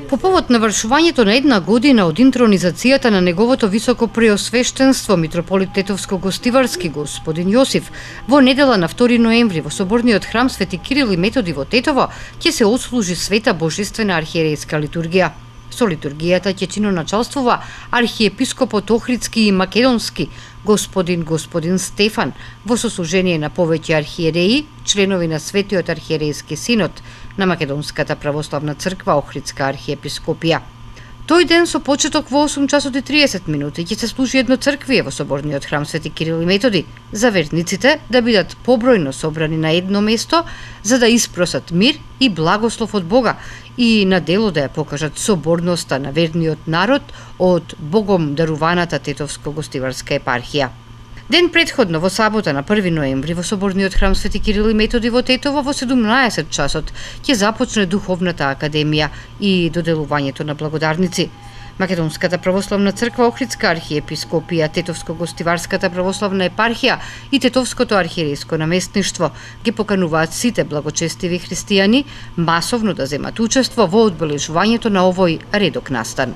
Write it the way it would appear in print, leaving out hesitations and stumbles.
По повод навршувањето на една година од интронизацијата на неговото високо преосвештенство митрополит Тетовско-Гостиварски господин Јосиф, во недела на 2 ноември во соборниот храм Свети Кирил и Методи во Тетово ќе се отслужи света божествена архиерејска литургија. Со литургијата ќе чиноначалствува архиепископот Охридски и Македонски господин Стефан во сослужение на повеќе архиереи, членови на Светиот архиерејски синод на Македонската православна црква Охридска архиепископија. Тој ден со почеток во 8 часот и 30 минути ќе се служи едно црквие во соборниот храм Свети Кирил и Методи за верниците да бидат побројно собрани на едно место за да испросат мир и благослов од Бога и на дело да ја покажат соборноста на верниот народ од Богом даруваната Тетовско-Гостиварска епархија. Ден предходно во сабота на 1 ноември во соборниот храм Свети Кирил и Методи во Тетово во 17 часот ќе започне духовната академија и доделувањето на благодарници. Македонската православна црква Охридска архиепископија, Тетовско-Гостиварската православна епархија и Тетовското архиерејско наместништво ги покануваат сите благочестиви христијани масовно да земат учество во одбележувањето на овој редок настан.